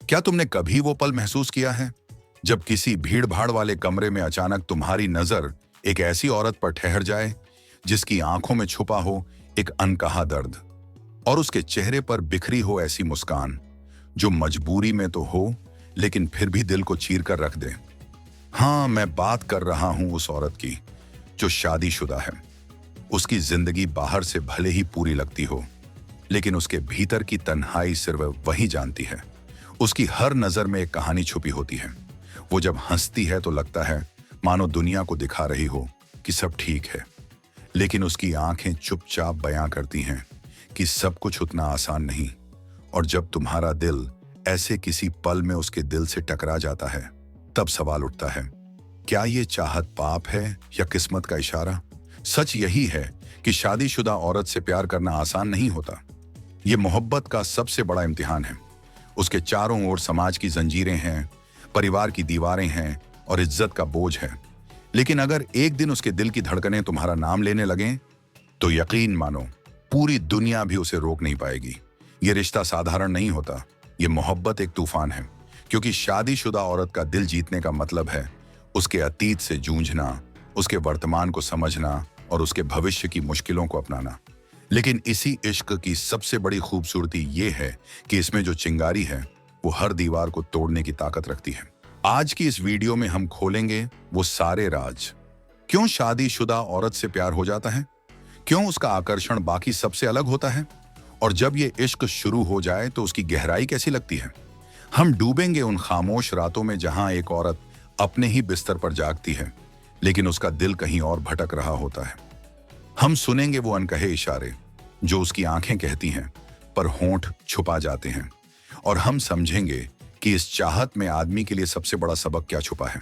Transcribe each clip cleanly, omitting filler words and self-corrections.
क्या तुमने कभी वो पल महसूस किया है जब किसी भीड़ भाड़ वाले कमरे में अचानक तुम्हारी नजर एक ऐसी औरत पर ठहर जाए जिसकी आंखों में छुपा हो एक अनकहा दर्द और उसके चेहरे पर बिखरी हो ऐसी मुस्कान जो मजबूरी में तो हो लेकिन फिर भी दिल को चीर कर रख दे। हाँ, मैं बात कर रहा हूं उस औरत की जो शादीशुदा है। उसकी जिंदगी बाहर से भले ही पूरी लगती हो लेकिन उसके भीतर की तन्हाई सिर्फ वही जानती है। उसकी हर नजर में एक कहानी छुपी होती है। वो जब हंसती है तो लगता है मानो दुनिया को दिखा रही हो कि सब ठीक है, लेकिन उसकी आंखें चुपचाप बयां करती हैं कि सब कुछ उतना आसान नहीं। और जब तुम्हारा दिल ऐसे किसी पल में उसके दिल से टकरा जाता है तब सवाल उठता है, क्या ये चाहत पाप है या किस्मत का इशारा? सच यही है कि शादीशुदा औरत से प्यार करना आसान नहीं होता। ये मोहब्बत का सबसे बड़ा इम्तिहान है। उसके चारों ओर समाज की जंजीरें हैं, परिवार की दीवारें हैं और इज्जत का बोझ है। लेकिन अगर एक दिन उसके दिल की धड़कनें तुम्हारा नाम लेने लगें तो यकीन मानो पूरी दुनिया भी उसे रोक नहीं पाएगी। ये रिश्ता साधारण नहीं होता, ये मोहब्बत एक तूफान है। क्योंकि शादीशुदा औरत का दिल जीतने का मतलब है उसके अतीत से जूझना, उसके वर्तमान को समझना और उसके भविष्य की मुश्किलों को अपनाना। लेकिन इसी इश्क की सबसे बड़ी खूबसूरती ये है कि इसमें जो चिंगारी है वो हर दीवार को तोड़ने की ताकत रखती है। आज की इस वीडियो में हम खोलेंगे वो सारे राज। क्यों शादीशुदा औरत से प्यार हो जाता है, क्यों उसका आकर्षण बाकी सबसे अलग होता है, और जब ये इश्क शुरू हो जाए तो उसकी गहराई कैसी लगती है। हम डूबेंगे उन खामोश रातों में जहां एक औरत अपने ही बिस्तर पर जागती है लेकिन उसका दिल कहीं और भटक रहा होता है। हम सुनेंगे वो अनकहे इशारे जो उसकी आंखें कहती हैं पर होंठ छुपा जाते हैं, और हम समझेंगे कि इस चाहत में आदमी के लिए सबसे बड़ा सबक क्या छुपा है।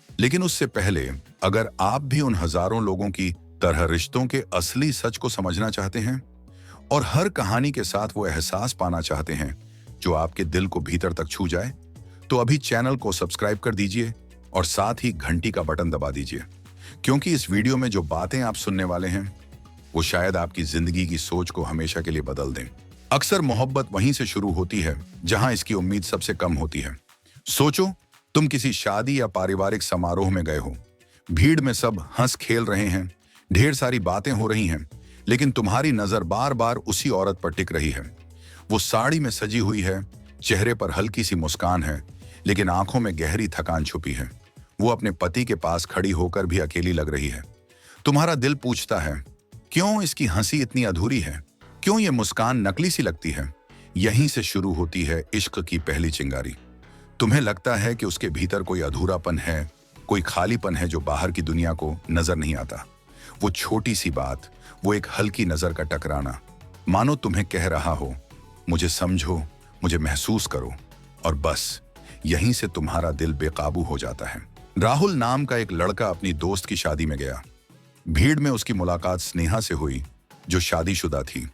लेकिन उससे पहले अगर आप भी उन हजारों लोगों की तरह रिश्तों के असली सच को समझना चाहते हैं और हर कहानी के साथ वो एहसास पाना चाहते हैं जो आपके दिल को भीतर तक छू जाए, तो अभी चैनल को सब्सक्राइब कर दीजिए और साथ ही घंटी का बटन दबा दीजिए, क्योंकि इस वीडियो में जो बातें आप सुनने वाले हैं वो शायद आपकी जिंदगी की सोच को हमेशा के लिए बदल दें। अक्सर मोहब्बत वहीं से शुरू होती है जहां इसकी उम्मीद सबसे कम होती है। सोचो, तुम किसी शादी या पारिवारिक समारोह में गए हो। भीड़ में सब हंस खेल रहे हैं, ढेर सारी बातें हो रही हैं, लेकिन तुम्हारी नजर बार बार उसी औरत पर टिक रही है। वो साड़ी में सजी हुई है, चेहरे पर हल्की सी मुस्कान है, लेकिन आंखों में गहरी थकान छुपी है। वो अपने पति के पास खड़ी होकर भी अकेली लग रही है। तुम्हारा दिल पूछता है, क्यों इसकी हंसी इतनी अधूरी है, क्यों ये मुस्कान नकली सी लगती है। यहीं से शुरू होती है इश्क की पहली चिंगारी। तुम्हें लगता है कि उसके भीतर कोई अधूरापन है, कोई खालीपन है जो बाहर की दुनिया को नजर नहीं आता। वो छोटी सी बात, वो एक हल्की नजर का टकराना, मानो तुम्हें कह रहा हो, मुझे समझो, मुझे महसूस करो, और बस यहीं से तुम्हारा दिल बेकाबू हो जाता है। राहुल नाम का एक लड़का अपनी दोस्त की शादी में गया। भीड़ में उसकी मुलाकात स्नेहा से हुई जो शादीशुदा थी।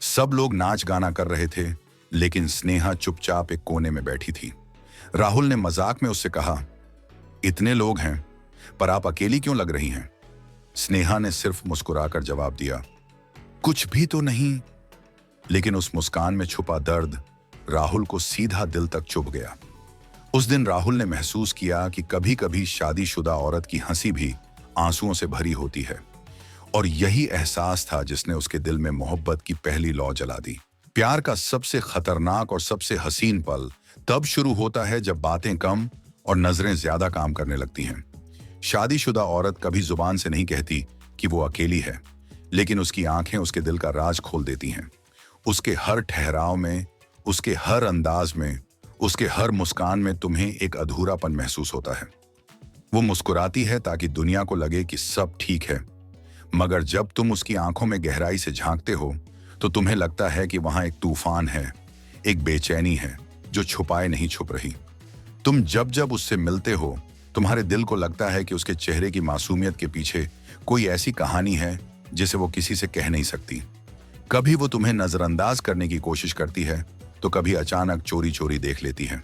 सब लोग नाच गाना कर रहे थे लेकिन स्नेहा चुपचाप एक कोने में बैठी थी। राहुल ने मजाक में उससे कहा, इतने लोग हैं पर आप अकेली क्यों लग रही हैं? स्नेहा ने सिर्फ मुस्कुराकर जवाब दिया, कुछ भी तो नहीं। लेकिन उस मुस्कान में छुपा दर्द राहुल को सीधा दिल तक चुभ गया। उस दिन राहुल ने महसूस किया कि कभी कभी शादीशुदा औरत की हंसी भी आंसुओं से भरी होती है, और यही एहसास था जिसने उसके दिल में मोहब्बत की पहली लौ जला दी। प्यार का सबसे खतरनाक और सबसे हसीन पल तब शुरू होता है जब बातें कम और नजरें ज्यादा काम करने लगती हैं। शादीशुदा औरत कभी जुबान से नहीं कहती कि वो अकेली है, लेकिन उसकी आंखें उसके दिल का राज खोल देती हैं। उसके हर ठहराव में, उसके हर अंदाज में, उसके हर मुस्कान में तुम्हें एक अधूरापन महसूस होता है। वो मुस्कुराती है ताकि दुनिया को लगे कि सब ठीक है, मगर जब तुम उसकी आंखों में गहराई से झांकते हो तो तुम्हें लगता है कि वहां एक तूफान है, एक बेचैनी है जो छुपाए नहीं छुप रही। तुम जब जब उससे मिलते हो तुम्हारे दिल को लगता है कि उसके चेहरे की मासूमियत के पीछे कोई ऐसी कहानी है जिसे वो किसी से कह नहीं सकती। कभी वो तुम्हें नजरअंदाज करने की कोशिश करती है तो कभी अचानक चोरी चोरी देख लेती है,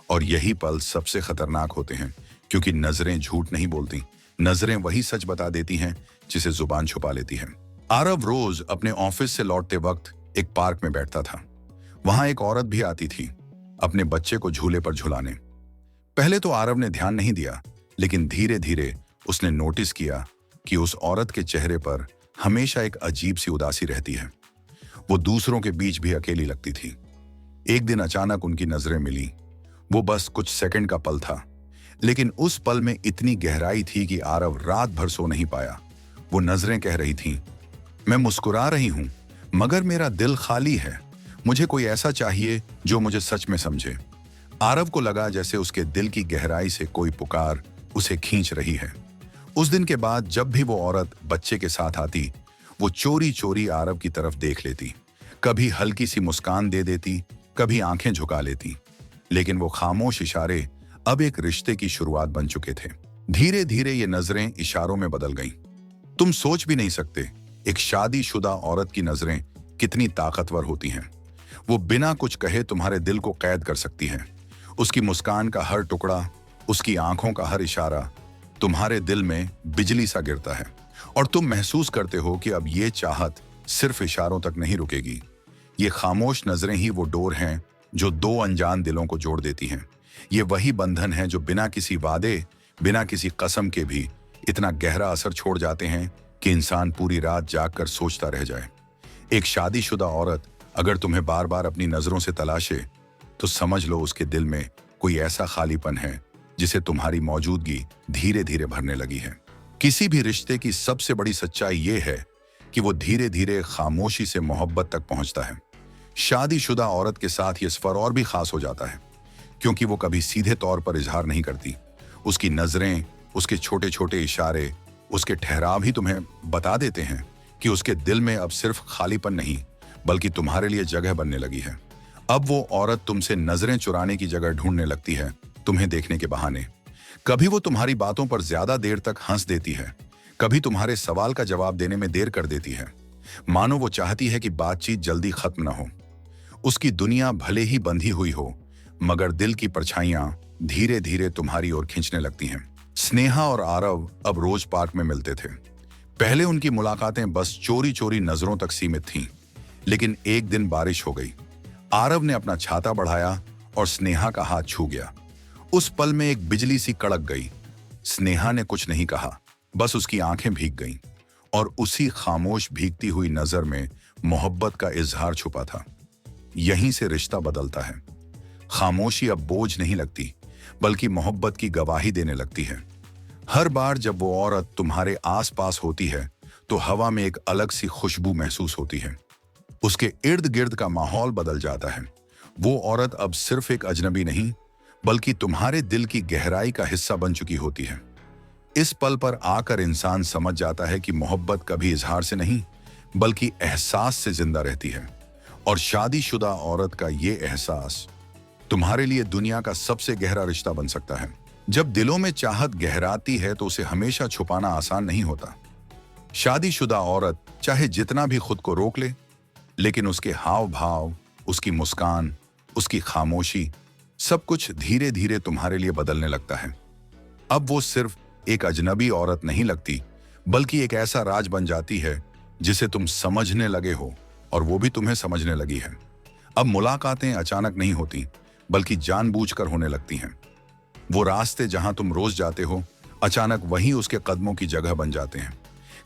और यही पल सबसे खतरनाक होते हैं क्योंकि नजरें झूठ नहीं बोलती। नजरें वही सच बता देती हैं जिसे जुबान छुपा लेती है। आरव रोज अपने ऑफिस से लौटते वक्त एक पार्क में बैठता था। वहां एक औरत भी आती थी, अपने बच्चे को झूले पर झुलाने। पहले तो आरव ने ध्यान नहीं दिया, लेकिन धीरे धीरे उसने नोटिस किया कि उस औरत के चेहरे पर हमेशा एक अजीब सी उदासी रहती है। वो दूसरों के बीच भी अकेली लगती थी। एक दिन अचानक उनकी नजरें मिली। वो बस कुछ सेकंड का पल था, लेकिन उस पल में इतनी गहराई थी कि आरव रात भर सो नहीं पाया। वो नजरें कह रही थीं, मैं मुस्कुरा रही हूं, मगर मेरा दिल खाली है। मुझे कोई ऐसा चाहिए जो मुझे सच में समझे। आरव को लगा जैसे उसके दिल की गहराई से कोई पुकार उसे खींच रही है। उस दिन के बाद जब भी वो औरत बच्चे के साथ आती, वो चोरी चोरी आरव की तरफ देख लेती। कभी हल्की सी मुस्कान दे देती, कभी आंखें झुका लेती। लेकिन वो खामोश इशारे अब एक रिश्ते की शुरुआत बन चुके थे। धीरे धीरे ये नजरें इशारों में बदल गईं। तुम सोच भी नहीं सकते एक शादीशुदा औरत की नजरें कितनी ताकतवर होती हैं। वो बिना कुछ कहे तुम्हारे दिल को कैद कर सकती हैं। उसकी मुस्कान का हर टुकड़ा, उसकी आंखों का हर इशारा तुम्हारे दिल में बिजली सा गिरता है, और तुम महसूस करते हो कि अब ये चाहत सिर्फ इशारों तक नहीं रुकेगी। ये खामोश नजरें ही वो डोर हैं जो दो अनजान दिलों को जोड़ देती हैं। ये वही बंधन है जो बिना किसी वादे, बिना किसी कसम के भी इतना गहरा असर छोड़ जाते हैं कि इंसान पूरी रात जागकर सोचता रह जाए। एक शादीशुदा औरत अगर तुम्हें बार बार अपनी नजरों से तलाशे, तो समझ लो उसके दिल में कोई ऐसा खालीपन है जिसे तुम्हारी मौजूदगी धीरे धीरे भरने लगी है। किसी भी रिश्ते की सबसे बड़ी सच्चाई ये है कि वो धीरे धीरे खामोशी से मोहब्बत तक पहुंचता है। शादीशुदा औरत के साथ ये सफर और भी खास हो जाता है, क्योंकि वो कभी सीधे तौर पर इजहार नहीं करती। उसकी नजरें, उसके छोटे छोटे इशारे, उसके ठहराव ही तुम्हें बता देते हैं कि उसके दिल में अब सिर्फ खालीपन नहीं, बल्कि तुम्हारे लिए जगह बनने लगी है। अब वो औरत तुमसे नजरें चुराने की जगह ढूंढने लगती है, तुम्हें देखने के बहाने। कभी वो तुम्हारी बातों पर ज्यादा देर तक हंस देती है, कभी तुम्हारे सवाल का जवाब देने में देर कर देती है। मानो वो चाहती है कि बातचीत जल्दी खत्म ना हो। उसकी दुनिया भले ही बंधी हुई हो, मगर दिल की परछाइयां धीरे धीरे तुम्हारी ओर खींचने लगती हैं। स्नेहा और आरव अब रोज पार्क में मिलते थे। पहले उनकी मुलाकातें बस चोरी चोरी नजरों तक सीमित थीं, लेकिन एक दिन बारिश हो गई। आरव ने अपना छाता बढ़ाया और स्नेहा का हाथ छू गया। उस पल में एक बिजली सी कड़क गई। स्नेहा ने कुछ नहीं कहा, बस उसकी आंखें भीग गईं, और उसी खामोश भीगती हुई नजर में मोहब्बत का इजहार छुपा था। यहीं से रिश्ता बदलता है। खामोशी अब बोझ नहीं लगती, बल्कि मोहब्बत की गवाही देने लगती है। हर बार जब वो औरत तुम्हारे आसपास होती है, तो हवा में एक अलग सी खुशबू महसूस होती है। उसके इर्द गिर्द का माहौल बदल जाता है। वो औरत अब सिर्फ एक अजनबी नहीं, बल्कि तुम्हारे दिल की गहराई का हिस्सा बन चुकी होती है। इस पल पर आकर इंसान समझ जाता है कि मोहब्बत कभी इजहार से नहीं, बल्कि एहसास से जिंदा रहती है। और शादीशुदा औरत का ये एहसास तुम्हारे लिए दुनिया का सबसे गहरा रिश्ता बन सकता है। जब दिलों में चाहत गहराती है तो उसे हमेशा छुपाना आसान नहीं होता। शादीशुदा औरत चाहे जितना भी खुद को रोक ले, लेकिन उसके हाव भाव, उसकी मुस्कान, उसकी खामोशी, सब कुछ धीरे धीरे तुम्हारे लिए बदलने लगता है। अब वो सिर्फ एक अजनबी औरत नहीं लगती, बल्कि एक ऐसा राज बन जाती है जिसे तुम समझने लगे हो, और वो भी तुम्हें समझने लगी है। अब मुलाकातें अचानक नहीं होती, बल्कि जानबूझकर होने लगती हैं। वो रास्ते जहां तुम रोज जाते हो, अचानक वहीं उसके कदमों की जगह बन जाते हैं।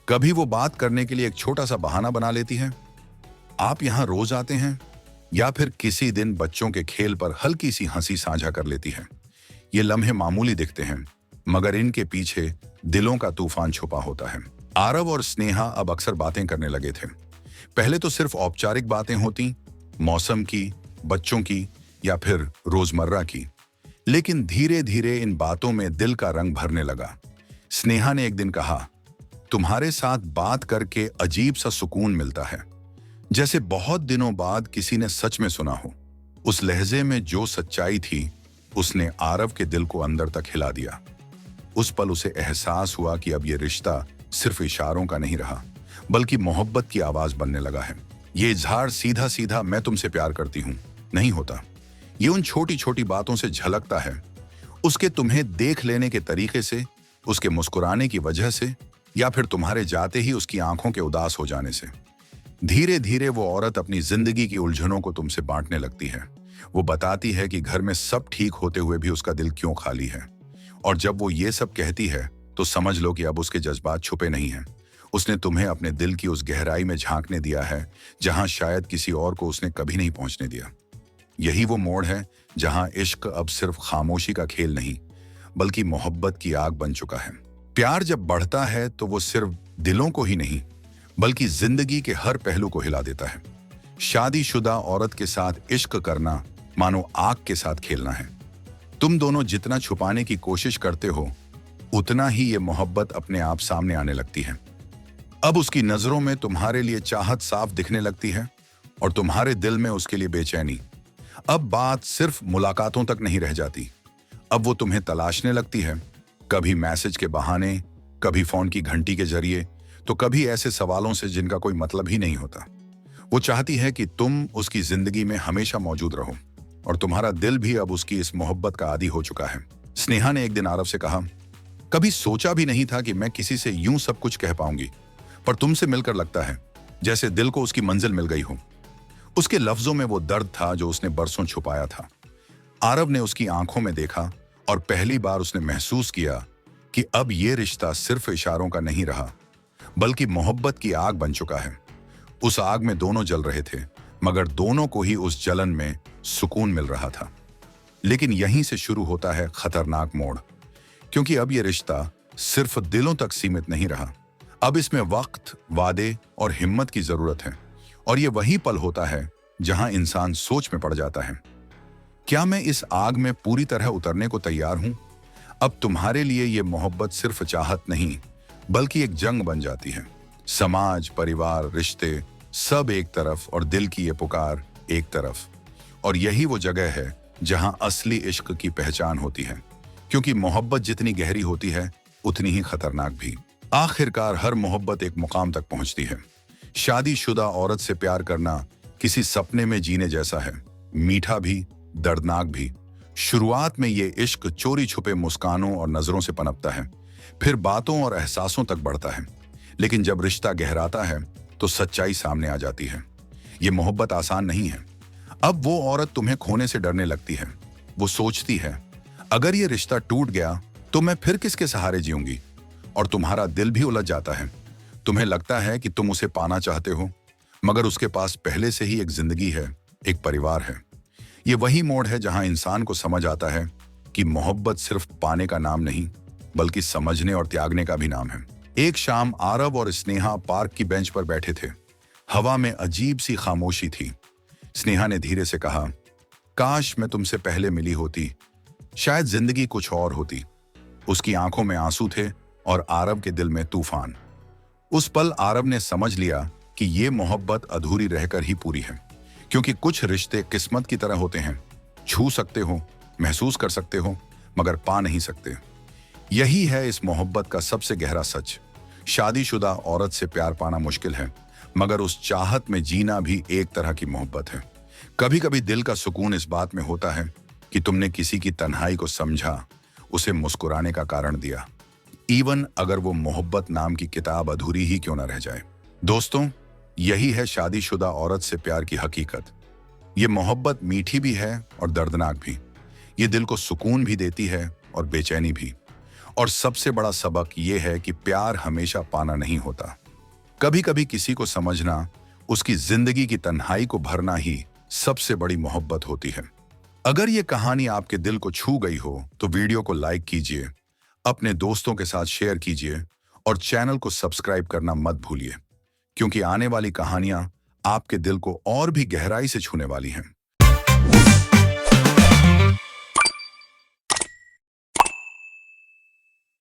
कभी वो बात करने के लिए एक छोटा सा बहाना बना लेती है, आप यहां रोज आते हैं, या फिर किसी दिन बच्चों के खेल पर हल्की सी हंसी साझा कर लेती है। ये लम्हे मामूली दिखते हैं, मगर इनके पीछे दिलों का तूफान छुपा होता है। आरव और स्नेहा अब अक्सर बातें करने लगे थे। पहले तो सिर्फ औपचारिक बातें होती, मौसम की, बच्चों की, या फिर रोजमर्रा की। लेकिन धीरे धीरे इन बातों में दिल का रंग भरने लगा। स्नेहा ने एक दिन कहा, तुम्हारे साथ बात करके अजीब सा सुकून मिलता है, जैसे बहुत दिनों बाद किसी ने सच में सुना हो। उस लहजे में जो सच्चाई थी, उसने आरव के दिल को अंदर तक हिला दिया। उस पल उसे एहसास हुआ कि अब ये रिश्ता सिर्फ इशारों का नहीं रहा, बल्कि मोहब्बत की आवाज बनने लगा है। ये इजहार सीधा सीधा मैं तुमसे प्यार करती हूं नहीं होता। ये उन छोटी छोटी बातों से झलकता है, उसके तुम्हें देख लेने के तरीके से, उसके मुस्कुराने की वजह से, या फिर तुम्हारे जाते ही उसकी आंखों के उदास हो जाने से। धीरे धीरे वो औरत अपनी जिंदगी की उलझनों को तुमसे बांटने लगती है, वो बताती है कि घर में सब ठीक होते हुए भी उसका दिल क्यों खाली है। और जब वो ये सब कहती है तो समझ लो कि अब उसके जज्बात छुपे नहीं हैं। उसने तुम्हें अपने दिल की उस गहराई में झांकने दिया है जहां शायद किसी और को उसने कभी नहीं पहुंचने दिया। यही वो मोड़ है जहां इश्क अब सिर्फ खामोशी का खेल नहीं बल्कि मोहब्बत की आग बन चुका है। प्यार जब बढ़ता है तो वो सिर्फ दिलों को ही नहीं बल्कि जिंदगी के हर पहलू को हिला देता है। शादीशुदा औरत के साथ इश्क करना मानो आग के साथ खेलना है। तुम दोनों जितना छुपाने की कोशिश करते हो उतना ही ये मोहब्बत अपने आप सामने आने लगती है। अब उसकी नजरों में तुम्हारे लिए चाहत साफ दिखने लगती है और तुम्हारे दिल में उसके लिए बेचैनी। अब बात सिर्फ मुलाकातों तक नहीं रह जाती। अब वो तुम्हें तलाशने लगती है, कभी मैसेज के बहाने, कभी फोन की घंटी के जरिए, तो कभी ऐसे सवालों से जिनका कोई मतलब ही नहीं होता। वो चाहती है कि तुम उसकी जिंदगी में हमेशा मौजूद रहो और तुम्हारा दिल भी अब उसकी इस मोहब्बत का आदी हो चुका है। स्नेहा ने एक दिन आरव से कहा, कभी सोचा भी नहीं था कि मैं किसी से यूं सब कुछ कह पाऊंगी, पर तुमसे मिलकर लगता है जैसे दिल को उसकी मंजिल मिल गई हो। उसके लफ्जों में वो दर्द था जो उसने बरसों छुपाया था। आरव ने उसकी आंखों में देखा और पहली बार उसने महसूस किया कि अब ये रिश्ता सिर्फ इशारों का नहीं रहा बल्कि मोहब्बत की आग बन चुका है। उस आग में दोनों जल रहे थे मगर दोनों को ही उस जलन में सुकून मिल रहा था। लेकिन यहीं से शुरू होता है खतरनाक मोड़, क्योंकि अब ये रिश्ता सिर्फ दिलों तक सीमित नहीं रहा। अब इसमें वक्त, वादे और हिम्मत की जरूरत है। और ये वही पल होता है जहां इंसान सोच में पड़ जाता है, क्या मैं इस आग में पूरी तरह उतरने को तैयार हूं? अब तुम्हारे लिए ये मोहब्बत सिर्फ चाहत नहीं बल्कि एक जंग बन जाती है। समाज, परिवार, रिश्ते सब एक तरफ और दिल की ये पुकार एक तरफ। और यही वो जगह है जहां असली इश्क की पहचान होती है, क्योंकि मोहब्बत जितनी गहरी होती है उतनी ही खतरनाक भी। आखिरकार हर मोहब्बत एक मुकाम तक पहुंचती है। शादीशुदा औरत से प्यार करना किसी सपने में जीने जैसा है, मीठा भी, दर्दनाक भी। शुरुआत में ये इश्क चोरी छुपे मुस्कानों और नजरों से पनपता है, फिर बातों और एहसासों तक बढ़ता है। लेकिन जब रिश्ता गहराता है तो सच्चाई सामने आ जाती है। ये मोहब्बत आसान नहीं है। अब वो औरत तुम्हें खोने से डरने लगती है। वो सोचती है, अगर ये रिश्ता टूट गया तो मैं फिर किसके सहारे जीऊंगी। और तुम्हारा दिल भी उलझ जाता है। तुम्हें लगता है कि तुम उसे पाना चाहते हो मगर उसके पास पहले से ही एक जिंदगी है, एक परिवार है। ये वही मोड़ है जहां इंसान को समझ आता है कि मोहब्बत सिर्फ पाने का नाम नहीं बल्कि समझने और त्यागने का भी नाम है। एक शाम आरव और स्नेहा पार्क की बेंच पर बैठे थे। हवा में अजीब सी खामोशी थी। स्नेहा ने धीरे से कहा, काश मैं तुमसे पहले मिली होती, शायद जिंदगी कुछ और होती। उसकी आंखों में आंसू थे और आरव के दिल में तूफान। उस पल आरव ने समझ लिया कि ये मोहब्बत अधूरी रहकर ही पूरी है, क्योंकि कुछ रिश्ते किस्मत की तरह होते हैं, छू सकते हो, महसूस कर सकते हो मगर पा नहीं सकते। यही है इस मोहब्बत का सबसे गहरा सच। शादीशुदा औरत से प्यार पाना मुश्किल है मगर उस चाहत में जीना भी एक तरह की मोहब्बत है। कभी कभी दिल का सुकून इस बात में होता है कि तुमने किसी की तन्हाई को समझा, उसे मुस्कुराने का कारण दिया, इवन अगर वो मोहब्बत नाम की किताब अधूरी ही क्यों ना रह जाए। दोस्तों, यही है शादीशुदा औरत से प्यार की हकीकत। ये मोहब्बत मीठी भी है और दर्दनाक भी। ये दिल को सुकून भी देती है और बेचैनी भी। और सबसे बड़ा सबक ये है कि प्यार हमेशा पाना नहीं होता। कभी कभी किसी को समझना, उसकी जिंदगी की तन्हाई को भरना ही सबसे बड़ी मोहब्बत होती है। अगर ये कहानी आपके दिल को छू गई हो तो वीडियो को लाइक कीजिए, अपने दोस्तों के साथ शेयर कीजिए और चैनल को सब्सक्राइब करना मत भूलिए, क्योंकि आने वाली कहानियां आपके दिल को और भी गहराई से छूने वाली हैं।